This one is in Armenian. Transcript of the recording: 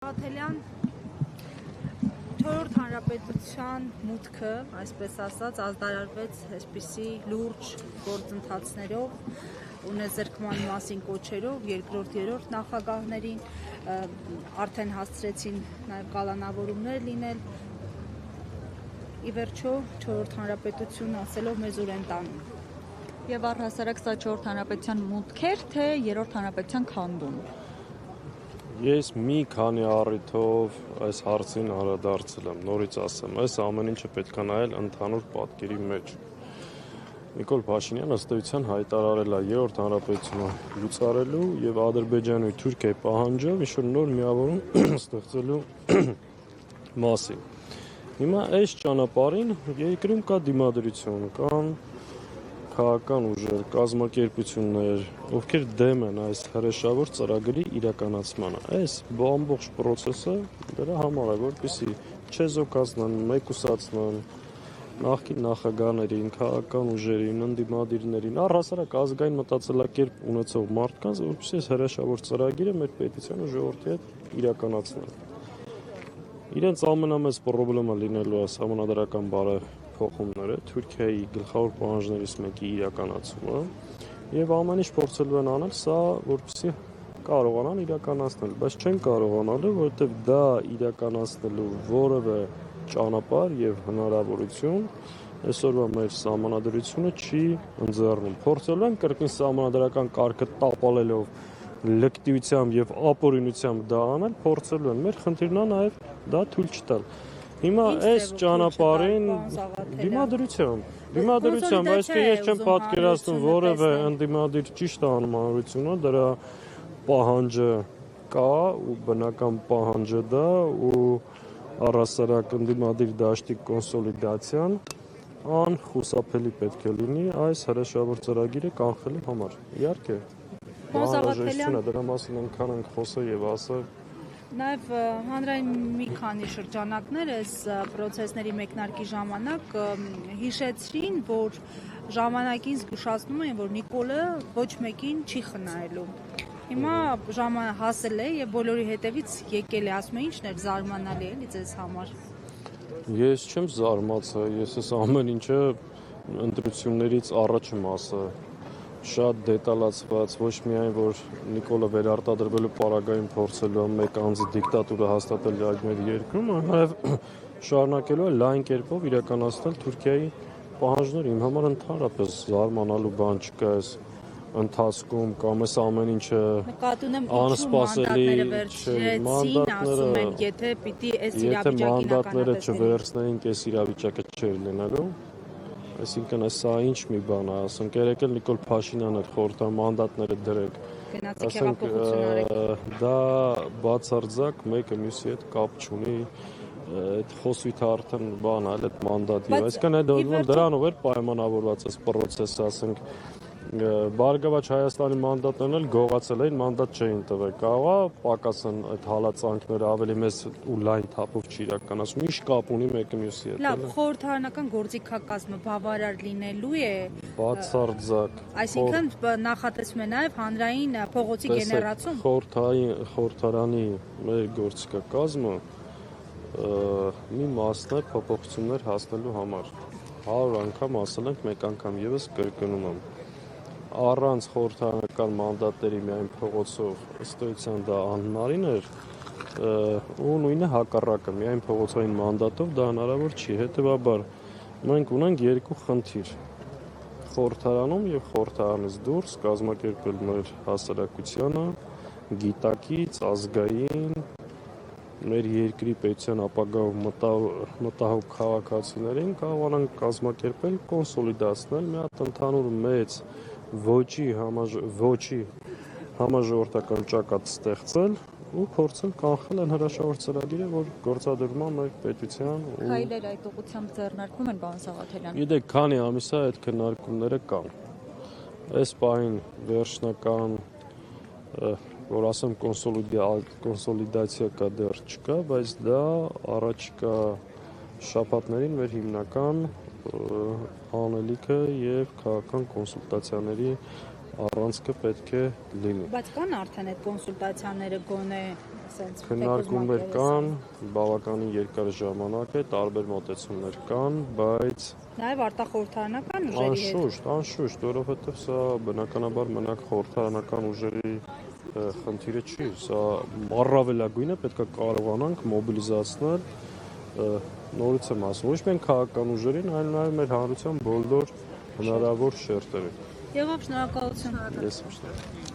Աթելյան Չորրորդ հանրապետության մուտքը, այսպես ասած, ազդարարվեց այսպիսի լուրջ գործընթացներով, ունեզրկման մասին կոչերով, երկրորդ, երրորդ նախագահներին արդեն հասցրեցին նաև կալանավորումներ լինել, ի վերջո Չորրորդ հանրապետություն ասելով մեզ ուր են տանում։ Եվ առհասարակ սա Չորրորդ հանրապետության մուտքեր, թե երրորդ հանրապետության քանդում։ Ես մի քանի առիթով այս հարցին անդրադարձել եմ, նորից ասեմ, այս ամեն ինչը պետք է նայել ընդհանուր պատկերի մեջ։ Նիկոլ Փաշինյանը ըստ էության հայտարարել է երրորդ հանրապետությունը լուծարելու եւ Ադրբեջանի ու Թուրքիայի պահանջով ինչ-որ նոր միավորում ստեղծելու մասին։ Հիմա այս ճանապարհին երկրում կա դիմադրություն, կան քաղաքական ուժեր, կազմակերպություններ, ովքեր դեմ են այս հրեշավոր ծրագրի իրականացմանը։ Այս ամբողջ process-ը դրա համար է, որպեսզի չեզոքացնեն, մեկուսացնեն նախկին նախագահներին, քաղաքական ուժերին, ընդդիմադիրներին, առհասարակ ազգային մտածելակերպ ունեցող մարդկանց, որպեսզի այս հրեշավոր ծրագիրը մեր պետության ու ժողովրդի հետ իրականացնեն։ Իրենց ամենամեծ խնդիրը լինելու է սահմանադրական բարեփոխումները, Թուրքիայի գլխավոր պահանջներից մեկի իրականացումը, եւ ամեն ինչ փորձելու են անել սա, որպեսզի կարողանան իրականացնել, բայց չեն կարողանալու, որովհետեւ դա իրականացնելու որևէ ճանապարհ եւ հնարավորություն այսօրվա մեր սահմանադրությունը չի ընձեռնում։ Փորձելու են կրկին սահմանադրական կարգը տապալելով լկտիությամբ եւ ապօրինությամբ դա անել, փորձելու են։ Մեր խնդիրն է նաեւ դա թույլ չտալ։ Հիմա այս ճանապարհին դիմադրությամբ, այսինքն ես չեմ պատկերացնում որևէ ընդդիմադիր ճիշտ անհանրությունը դրա պահանջը կա ու բնական պահանջը դա ու առհասարակ ընդդիմադիր դաշտի կոնսոլիդացիան անխուսափելի պետք է լինի այս հրեշավոր ծրագիրը կանխելու համար։ Իհարկե, դրա մասին այնքան ենք խոսել եւ ասել։ Նաև հանրային մի քանի շրջանակներ այս process-ների մեկնարկի ժամանակ հիշեցրին, որ ժամանակին զգուշացնում են, որ Նիկոլը ոչ մեկին չի խնայելու։ Հիմա ժամանակ հասել է եւ բոլորի հետևից եկել է, ասում է ինչն էր զարմանալի էլի ձեզ համար։ Ես չեմ զարմացել, ես այս ամեն ինչը ընտրություններից առաջ եմ ասել։ Շատ դետալացված, ոչ միայն որ Նիկոլը վերարտադրվելու պարագային փորձելու է մեկ անձի դիկտատուրը հաստատել մեր երկրում, այլ նաև շարունակելու է լայն կերպով իրականացնել Թուրքիայի պահանջները։ Իմ համար ընդհանրապես զարմանալու բան չկա այս ընթացքում կամ այս ամեն ինչը անսպասելի մանդատները, եթե պիտի այս իրավիճակին մանդատները չվերցնեին, այս իրավիճակը չէր լինելու։ Այսինքն սա ինչ մի բան է, ասենք երեք էլ Նիկոլ Փաշինյանը խորհրդա մանդատները դրեք։ Ասենք դա բացարձակ մեկը մյուսի հետ կապ չունի, այդ խոսույթը արդեն բան է, այդ մանդատի։ Այսինքն դրանով էր պայմանավորված այս process-ը, ասենք Բարգավաճ Հայաստանի մանդատներն էլ գողացել էին, մանդատ չէին տվել։ Կարող է պակասեն այդ հալածանքները ավելի մեծ ու լայն թափով չիրականացում։ Ինչ կապ ունի մեկը մյուսի հետ։ Լավ, խորհրդարանական գործիքակազմը բավարար լինելու է։ Բացարձակ։ Այսինքն նախատեսվում է նաև հանրային փողոցի գեներացում։ Խորհրդարանի մեր գործիքակազմը մի մասն է փոփոխություններ հասնելու համար։ 100 անգամ ասել ենք, մեկ անգամ եւս կրկնում եմ։ Առանց խորհրդարանական մանդատների միայն փողոցով ըստ էության դա անհնարին էր ու նույնը հակառակը միայն փողոցային մանդատով դա հնարավոր չի, հետեւաբար մենք ունենք երկու խնդիր խորհրդարանում եւ խորհրդարանից դուրս կազմակերպել մեր հասարակությանը գիտակից ազգային մեր երկրի պետության ապագայով մտահոգ քաղաքացիներին կարողանանք կազմակերպել, կոնսոլիդացնել մի հատ ընդհանուր մեծ ոչի համաժողովրդական ճակատ ստեղծել ու փորձել կանխել այն հրաշավոր ծրագիրը, որ գործադրվում է մեր պետության ու Քայլեր այդ ուղղությամբ ձեռնարկվում են, պարոն Սաղաթելյան։ Գիտեք, քանի ամիս է այդ քննարկումները կան։ Այս պահին վերջնական որ ասեմ կոնսոլիդացիա կա դեռ չկա, բայց դա առաջիկա շաբաթներին մեր հիմնական անելիքը եւ քաղաքական կոնսուլտացիաների առանցքը պետք է լինի։ Բայց կան արդեն այդ կոնսուլտացիաները գոնե sense Քննարկումներ կան, բավականին երկար ժամանակ է, տարբեր մոտեցումներ կան, բայց Նաև արտախորհրդարանական ուժերի հետ։ անշուշտ, որովհետև սա բնականաբար մենակ խորհրդարանական ուժերի խնդիրը չի, սա առավելագույնը պետք է կարողանանք մոբիլիզացնել, նորից եմ ասում, ոչ միայն քաղաքական ուժերին, այլ նաև մեր հանրության բոլոր հնարավոր շերտերին։ Եվ շնորհակալություն։ Ես եմ շնորհակալ։